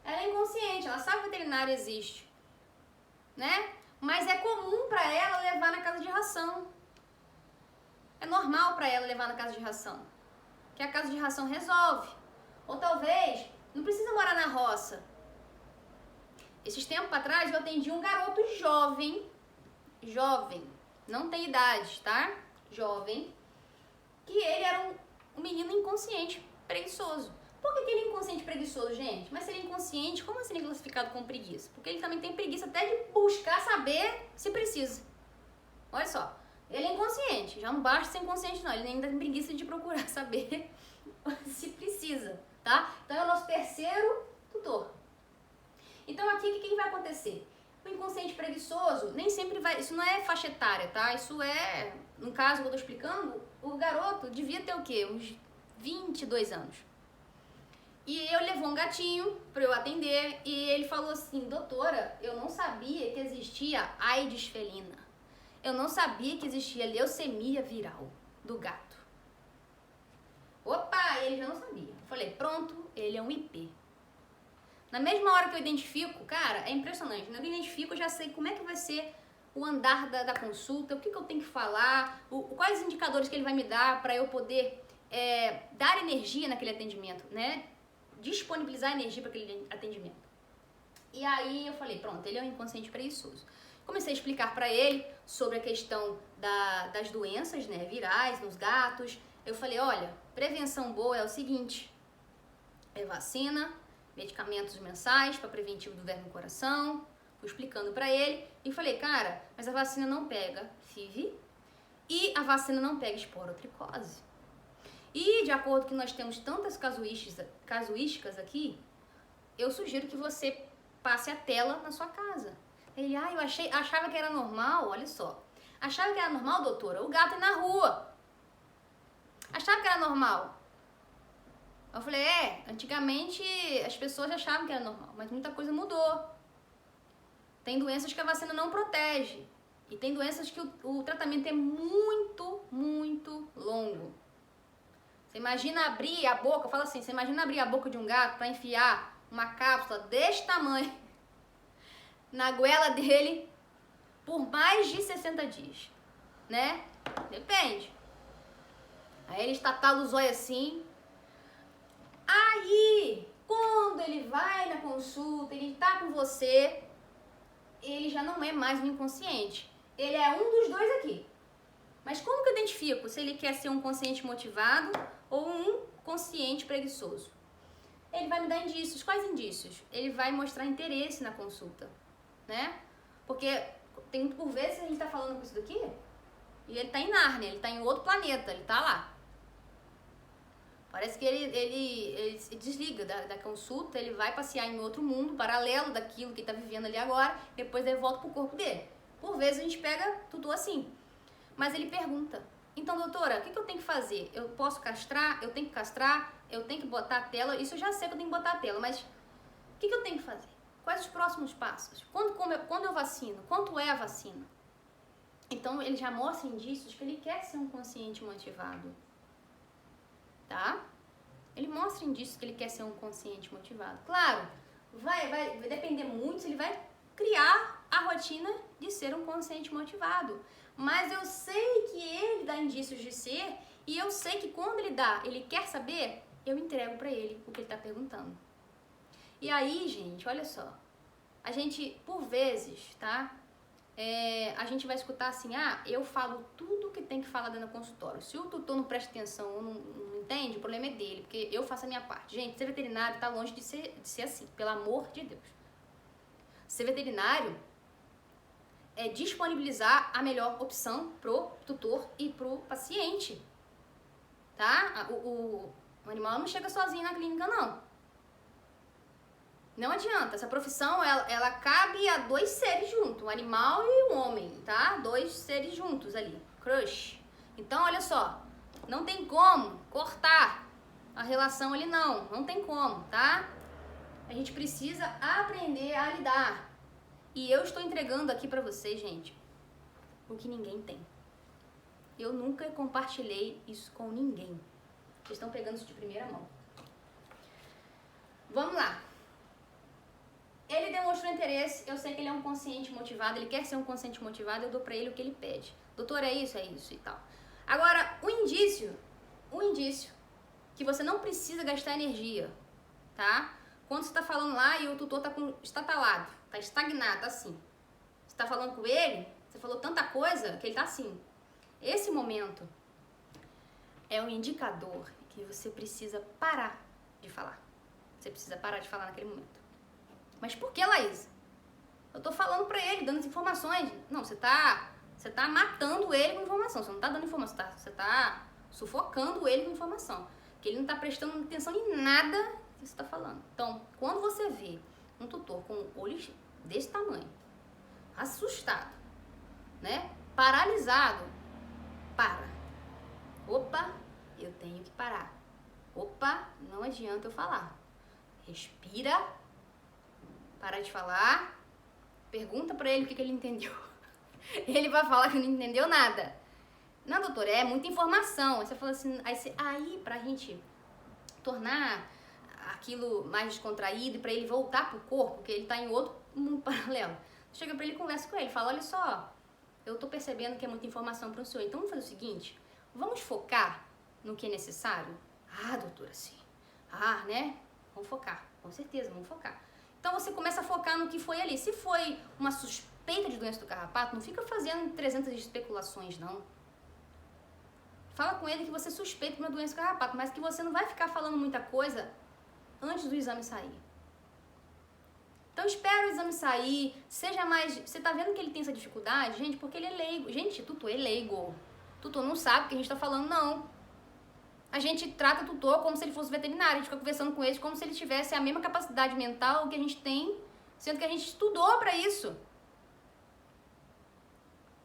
Speaker 1: Ela é inconsciente, ela sabe que o veterinário existe, né? Mas é comum pra ela levar na casa de ração. É normal pra ela levar na casa de ração. Que a casa de ração resolve. Ou talvez não precisa morar na roça. Esses tempos atrás eu atendi um garoto jovem, não tem idade, tá? Jovem, que ele era um menino inconsciente, preguiçoso. Por que ele é inconsciente preguiçoso, gente? Mas se ele é inconsciente, como assim ele é classificado como preguiça? Porque ele também tem preguiça até de buscar saber se precisa. Olha só, ele é inconsciente, já não basta ser inconsciente não, ele ainda tem preguiça de procurar saber se precisa, tá? Então é o nosso terceiro tutor. Então aqui o que vai acontecer? O inconsciente preguiçoso nem sempre vai, isso não é faixa etária, tá? Isso é, no caso que eu tô explicando, o garoto devia ter o quê? Uns 22 anos. E eu levou um gatinho para eu atender e ele falou assim: doutora, eu não sabia que existia AIDS felina. Eu não sabia que existia leucemia viral do gato. Opa, ele já não sabia. Eu falei, pronto, ele é um IP. Na mesma hora que eu identifico, cara, é impressionante. Na hora que eu identifico, eu já sei como é que vai ser o andar da consulta, o que eu tenho que falar, quais indicadores que ele vai me dar para eu poder dar energia naquele atendimento, né? Disponibilizar energia para aquele atendimento. E aí eu falei, pronto, ele é um inconsciente preguiçoso. Comecei a explicar para ele sobre a questão das doenças, né, virais nos gatos. Eu falei, olha, prevenção boa é o seguinte, é vacina, medicamentos mensais para preventivo do verme no coração. Fui explicando para ele e falei, cara, mas a vacina não pega FIV e a vacina não pega esporotricose. E de acordo com que nós temos tantas casuísticas aqui, eu sugiro que você passe a tela na sua casa. Ele, eu achava que era normal, olha só. Achava que era normal, doutora, o gato ir na rua. Achava que era normal. Eu falei, antigamente as pessoas achavam que era normal, mas muita coisa mudou. Tem doenças que a vacina não protege. E tem doenças que o tratamento é muito, muito longo. Você imagina abrir a boca, fala assim, você imagina abrir a boca de um gato para enfiar uma cápsula deste tamanho na goela dele por mais de 60 dias, né? Depende. Aí ele estatala o zóio assim. Aí, quando ele vai na consulta, ele tá com você, ele já não é mais um inconsciente. Ele é um dos dois aqui. Mas como que eu identifico se ele quer ser um consciente motivado ou um consciente preguiçoso? Ele vai me dar indícios. Quais indícios? Ele vai mostrar interesse na consulta, né? Porque tem por vezes a gente tá falando com isso daqui e ele tá em Nárnia, ele tá em outro planeta, ele tá lá. Parece que ele se desliga da consulta, ele vai passear em outro mundo paralelo daquilo que ele tá vivendo ali agora, depois ele volta pro corpo dele. Por vezes a gente pega tudo assim. Mas ele pergunta, então doutora, o que eu tenho que fazer? Eu posso castrar? Eu tenho que castrar? Eu tenho que botar a tela? Isso eu já sei que eu tenho que botar a tela, mas o que eu tenho que fazer? Quais os próximos passos? Quando eu vacino? Quanto é a vacina? Então, ele já mostra indícios que ele quer ser um consciente motivado, tá? Ele mostra indícios que ele quer ser um consciente motivado. Claro, vai depender muito se ele vai criar a rotina de ser um consciente motivado. Mas eu sei que ele dá indícios de ser, e eu sei que quando ele quer saber, eu entrego pra ele o que ele tá perguntando. E aí, gente, olha só. A gente, por vezes, tá? A gente vai escutar assim, eu falo tudo que tem que falar dentro do consultório. Se o tutor não presta atenção ou não entende, o problema é dele, porque eu faço a minha parte. Gente, ser veterinário tá longe de ser assim, pelo amor de Deus. Ser veterinário é disponibilizar a melhor opção pro tutor e pro paciente, tá? O animal não chega sozinho na clínica, não. Não adianta, essa profissão, ela cabe a dois seres juntos, um animal e um homem, tá? Dois seres juntos ali, crush. Então, olha só, não tem como cortar a relação ali não tem como, tá? A gente precisa aprender a lidar. E eu estou entregando aqui pra vocês, gente, o que ninguém tem. Eu nunca compartilhei isso com ninguém. Vocês estão pegando isso de primeira mão. Vamos lá. Ele demonstrou interesse, eu sei que ele é um consciente motivado, ele quer ser um consciente motivado, eu dou pra ele o que ele pede. Doutor, é isso e tal. Agora, o indício que você não precisa gastar energia, tá? Quando você tá falando lá e o tutor tá estatalado, tá estagnado, assim. Você tá falando com ele, você falou tanta coisa que ele tá assim. Esse momento é um indicador que você precisa parar de falar. Você precisa parar de falar naquele momento. Mas por que, Laís? Eu tô falando pra ele, dando as informações. Não, você tá matando ele com informação. Você não tá dando informação, você tá sufocando ele com informação. Porque ele não tá prestando atenção em nada que você tá falando. Então, quando você vê um tutor com olhos desse tamanho, assustado, né? Paralisado, para. Opa, eu tenho que parar. Opa, não adianta eu falar. Respira. Para de falar, pergunta pra ele o que ele entendeu. Ele vai falar que não entendeu nada. Não, doutor, é muita informação. Aí você fala assim, aí pra gente tornar aquilo mais descontraído e pra ele voltar pro corpo, porque ele tá em outro mundo paralelo. Chega pra ele e conversa com ele, fala, olha só, eu tô percebendo que é muita informação pro senhor, então vamos fazer o seguinte, vamos focar no que é necessário? Doutora, sim. Né? Vamos focar, com certeza, vamos focar. Então você começa a focar no que foi ali. Se foi uma suspeita de doença do carrapato, não fica fazendo 300 especulações, não. Fala com ele que você suspeita de uma doença do carrapato, mas que você não vai ficar falando muita coisa antes do exame sair. Então espera o exame sair, seja mais... Você tá vendo que ele tem essa dificuldade, gente, porque ele é leigo. Gente, tutor é leigo. Tutor não sabe o que a gente tá falando, não. A gente trata o tutor como se ele fosse veterinário, a gente fica conversando com ele como se ele tivesse a mesma capacidade mental que a gente tem, sendo que a gente estudou pra isso.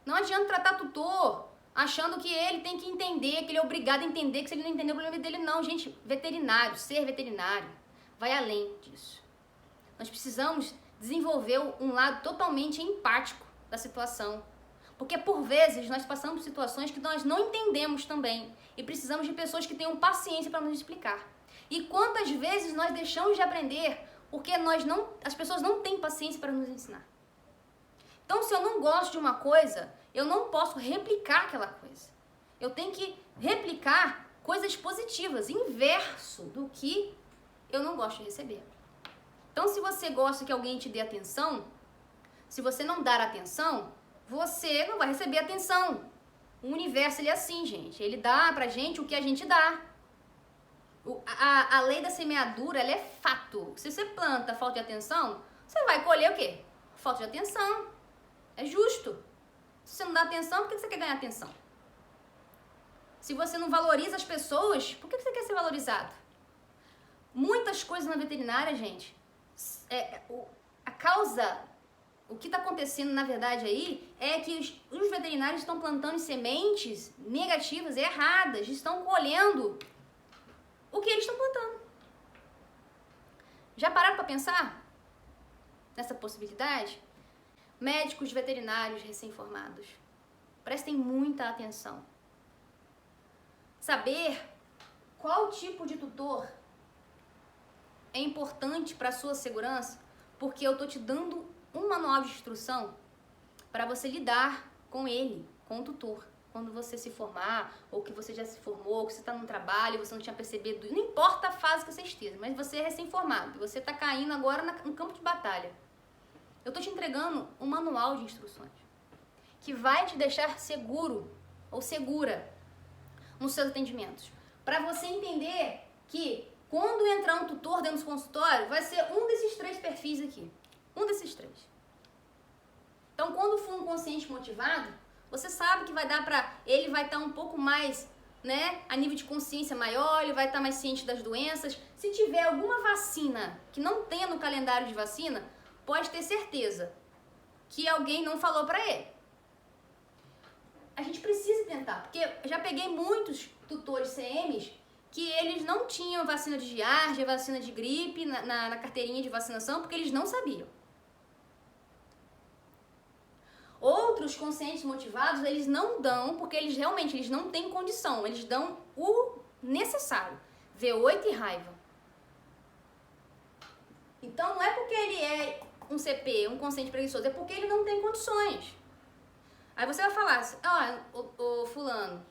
Speaker 1: Não adianta tratar tutor achando que ele tem que entender, que ele é obrigado a entender, que se ele não entender o problema dele, não. Gente, veterinário, ser veterinário, vai além disso. Nós precisamos desenvolver um lado totalmente empático da situação. Porque, por vezes, nós passamos por situações que nós não entendemos também. E precisamos de pessoas que tenham paciência para nos explicar. E quantas vezes nós deixamos de aprender porque as pessoas não têm paciência para nos ensinar. Então, se eu não gosto de uma coisa, eu não posso replicar aquela coisa. Eu tenho que replicar coisas positivas, inverso do que eu não gosto de receber. Então, se você gosta que alguém te dê atenção, se você não dar atenção, você não vai receber atenção. O universo, ele é assim, gente. Ele dá pra gente o que a gente dá. A lei da semeadura, ela é fato. Se você planta falta de atenção, você vai colher o quê? Falta de atenção. É justo. Se você não dá atenção, por que você quer ganhar atenção? Se você não valoriza as pessoas, por que você quer ser valorizado? Muitas coisas na veterinária, gente, a causa... O que está acontecendo, na verdade, aí, é que os veterinários estão plantando sementes negativas e erradas, estão colhendo o que eles estão plantando. Já pararam para pensar nessa possibilidade? Médicos veterinários recém-formados. Prestem muita atenção. Saber qual tipo de tutor é importante para a sua segurança, porque eu tô te dando um manual de instrução para você lidar com ele, com o tutor. Quando você se formar, ou que você já se formou, ou que você está num trabalho, você não tinha percebido, não importa a fase que você esteja, mas você é recém-formado, você está caindo agora no campo de batalha. Eu tô te entregando um manual de instruções que vai te deixar seguro ou segura nos seus atendimentos. Para você entender que quando entrar um tutor dentro do consultório, vai ser um desses 3 perfis aqui. Um desses 3. Então, quando for um consciente motivado, você sabe que vai dar para... Ele vai estar um pouco mais, né, a nível de consciência maior, ele vai estar mais ciente das doenças. Se tiver alguma vacina que não tenha no calendário de vacina, pode ter certeza que alguém não falou para ele. A gente precisa tentar, porque eu já peguei muitos tutores CMs que eles não tinham vacina de giardia, vacina de gripe na carteirinha de vacinação, porque eles não sabiam. Outros conscientes motivados, eles não dão, porque eles realmente não têm condição, eles dão o necessário, V8 e raiva. Então não é porque ele é um CP, um consciente preguiçoso, é porque ele não tem condições. Aí você vai falar assim, ô fulano,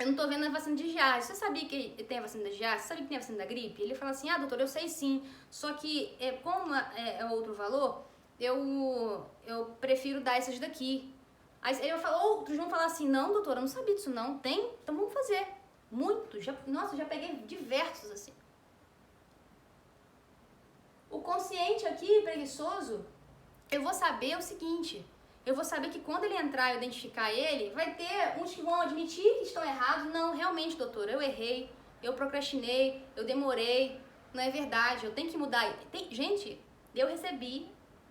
Speaker 1: eu não tô vendo a vacina de giardia. Você sabia que tem a vacina da giardia? Você sabia que tem a vacina da gripe? Ele fala assim, doutor, eu sei sim. Só que, como é outro valor, eu prefiro dar essas daqui. Aí ele vai falar, outros vão falar assim, não, doutor, eu não sabia disso não. Tem? Então vamos fazer. Muitos. Nossa, já peguei diversos assim. O consciente aqui, preguiçoso, eu vou saber o seguinte... Eu vou saber que quando ele entrar e identificar ele, vai ter uns que vão admitir que estão errados. Não, realmente, doutor, eu errei, eu procrastinei, eu demorei, não é verdade, eu tenho que mudar. Gente, eu recebi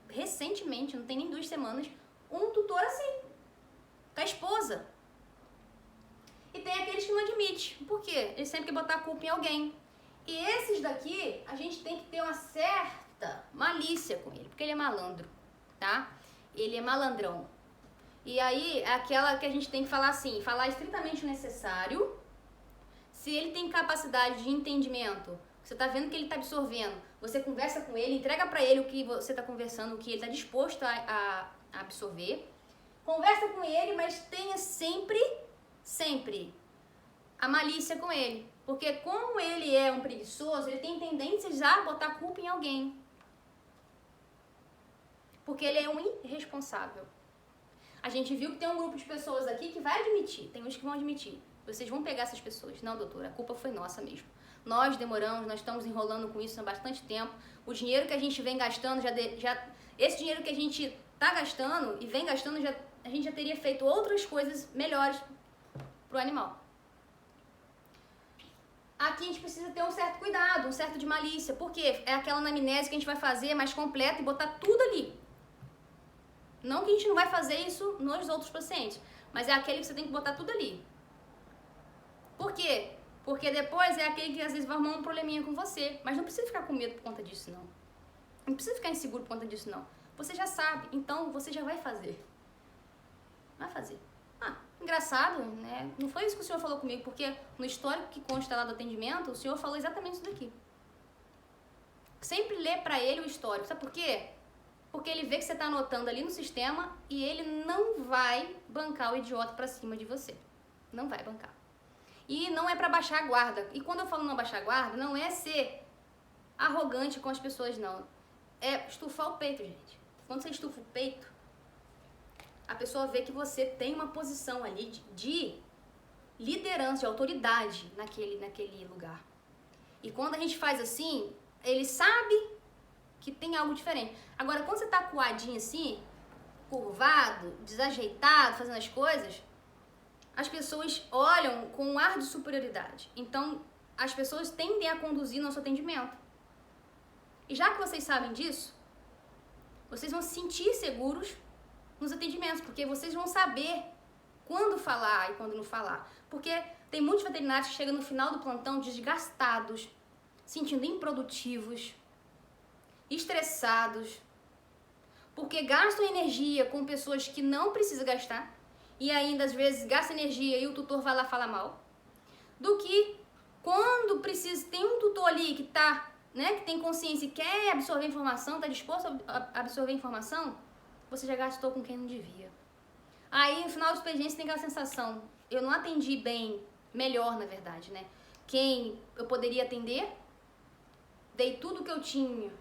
Speaker 1: recentemente, não tem nem 2 semanas, um tutor assim, com a esposa. E tem aqueles que não admitem. Por quê? Eles sempre querem botar a culpa em alguém. E esses daqui, a gente tem que ter uma certa malícia com ele, porque ele é malandro, tá? Ele é malandrão. E aí, é aquela que a gente tem que falar assim, falar estritamente o necessário. Se ele tem capacidade de entendimento, você tá vendo que ele tá absorvendo, você conversa com ele, entrega pra ele o que você tá conversando, o que ele tá disposto a absorver. Conversa com ele, mas tenha sempre a malícia com ele. Porque como ele é um preguiçoso, ele tem tendências a botar a culpa em alguém. Porque ele é um irresponsável. A gente viu que tem um grupo de pessoas aqui que vai admitir, tem uns que vão admitir. Vocês vão pegar essas pessoas. Não, doutora, a culpa foi nossa mesmo. Nós demoramos, nós estamos enrolando com isso há bastante tempo. O dinheiro que a gente vem gastando, esse dinheiro que a gente tá gastando e vem gastando, a gente já teria feito outras coisas melhores pro animal. Aqui a gente precisa ter um certo cuidado, um certo de malícia. Por quê? É aquela anamnese que a gente vai fazer mais completa e botar tudo ali. Não que a gente não vai fazer isso nos outros pacientes, mas é aquele que você tem que botar tudo ali. Por quê? Porque depois é aquele que às vezes vai arrumar um probleminha com você, mas não precisa ficar com medo por conta disso, não. Não precisa ficar inseguro por conta disso, não. Você já sabe, então você já vai fazer. Vai fazer. Engraçado, né? Não foi isso que o senhor falou comigo, porque no histórico que consta lá do atendimento, o senhor falou exatamente isso daqui. Sempre lê pra ele o histórico. Sabe por quê? Porque ele vê que você tá anotando ali no sistema e ele não vai bancar o idiota pra cima de você. Não vai bancar. E não é pra baixar a guarda. E quando eu falo não baixar a guarda, não é ser arrogante com as pessoas, não. É estufar o peito, gente. Quando você estufa o peito, a pessoa vê que você tem uma posição ali de liderança, de autoridade naquele lugar. E quando a gente faz assim, ele sabe que tem algo diferente. Agora, quando você tá coadinho assim, curvado, desajeitado, fazendo as coisas, as pessoas olham com um ar de superioridade. Então, as pessoas tendem a conduzir nosso atendimento. E já que vocês sabem disso, vocês vão se sentir seguros nos atendimentos, porque vocês vão saber quando falar e quando não falar. Porque tem muitos veterinários que chegam no final do plantão desgastados, sentindo improdutivos, estressados, porque gastam energia com pessoas que não precisam gastar e ainda às vezes gasta energia e o tutor vai lá falar mal, do que quando precisa, tem um tutor ali que tá, né, que tem consciência e quer absorver informação, tá disposto a absorver informação, você já gastou com quem não devia. Aí no final do expediente você tem aquela sensação, eu não atendi bem, melhor na verdade, né? Quem eu poderia atender, dei tudo que eu tinha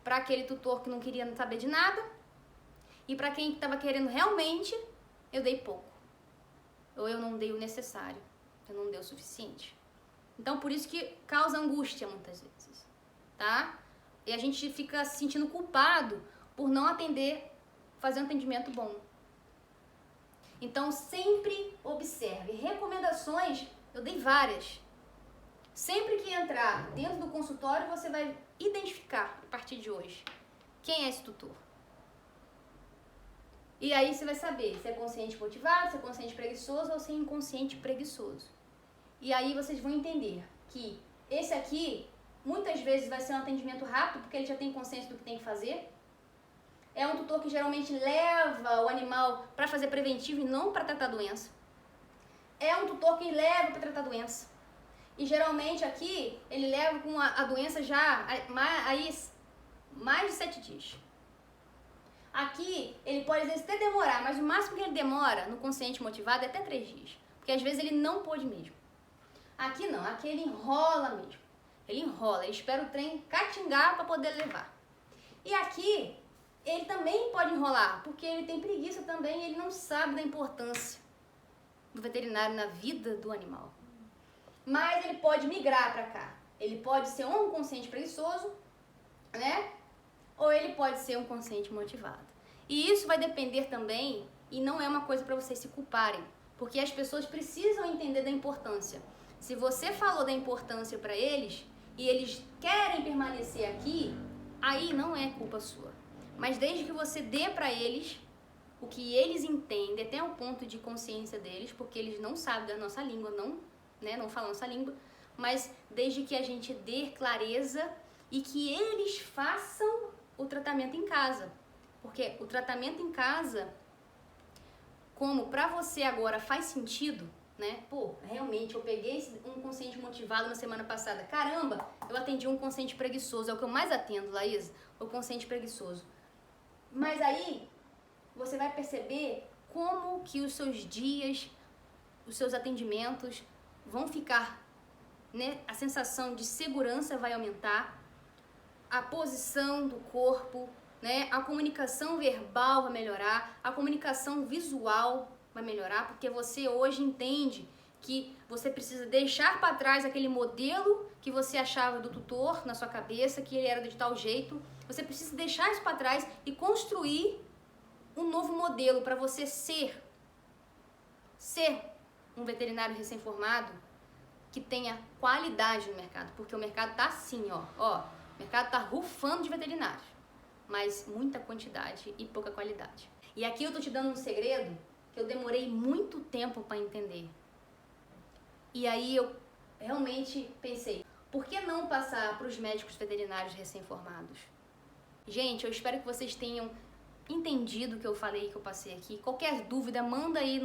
Speaker 1: para aquele tutor que não queria saber de nada, e para quem estava querendo realmente, eu dei pouco. Ou eu não dei o necessário, eu não dei o suficiente. Então por isso que causa angústia muitas vezes, tá? E a gente fica se sentindo culpado por não atender, fazer um atendimento bom. Então sempre observe. Recomendações, eu dei várias. Sempre que entrar dentro do consultório, você vai identificar, a partir de hoje, quem é esse tutor. E aí você vai saber se é consciente motivado, se é consciente preguiçoso ou se é inconsciente preguiçoso. E aí vocês vão entender que esse aqui, muitas vezes vai ser um atendimento rápido, porque ele já tem consciência do que tem que fazer. É um tutor que geralmente leva o animal para fazer preventivo e não para tratar doença. É um tutor que leva para tratar doença. E geralmente aqui, ele leva com a doença já aí mais de 7 dias. Aqui, ele pode às vezes até demorar, mas o máximo que ele demora no consciente motivado é até 3 dias. Porque às vezes ele não pôde mesmo. Aqui não, aqui ele enrola mesmo. Ele enrola, ele espera o trem catingar para poder levar. E aqui, ele também pode enrolar, porque ele tem preguiça também e ele não sabe da importância do veterinário na vida do animal. Mas ele pode migrar para cá. Ele pode ser um consciente preguiçoso, né? Ou ele pode ser um consciente motivado. E isso vai depender também, e não é uma coisa para vocês se culparem, porque as pessoas precisam entender da importância. Se você falou da importância para eles e eles querem permanecer aqui, aí não é culpa sua. Mas desde que você dê para eles o que eles entendem, até o ponto de consciência deles, porque eles não sabem da nossa língua, não falam nossa língua, mas desde que a gente dê clareza e que eles façam o tratamento em casa. Porque o tratamento em casa, como para você agora faz sentido, né? Pô, realmente eu peguei um consciente motivado na semana passada. Caramba, eu atendi um consciente preguiçoso. É o que eu mais atendo, Laís, o consciente preguiçoso. Mas aí você vai perceber como que os seus dias, os seus atendimentos vão ficar, né? A sensação de segurança vai aumentar, a posição do corpo, né? A comunicação verbal vai melhorar, a comunicação visual vai melhorar, porque você hoje entende que você precisa deixar para trás aquele modelo que você achava do tutor na sua cabeça, que ele era de tal jeito. Você precisa deixar isso para trás e construir um novo modelo para você ser um veterinário recém-formado que tenha qualidade no mercado, porque o mercado tá assim, ó, o mercado tá rufando de veterinários, mas muita quantidade e pouca qualidade. E aqui eu tô te dando um segredo que eu demorei muito tempo para entender. E aí eu realmente pensei, por que não passar para os médicos veterinários recém-formados? Gente, eu espero que vocês tenham entendido o que eu falei, que eu passei aqui. Qualquer dúvida, manda aí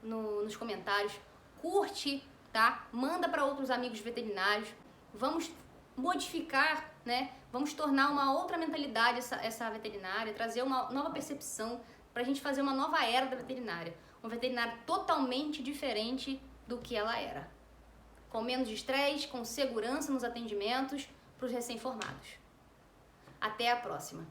Speaker 1: nos comentários. Curte, tá? Manda para outros amigos veterinários. Vamos modificar, né? Vamos tornar uma outra mentalidade essa veterinária, trazer uma nova percepção para a gente fazer uma nova era da veterinária. Uma veterinária totalmente diferente do que ela era. Com menos estresse, com segurança nos atendimentos para os recém-formados. Até a próxima!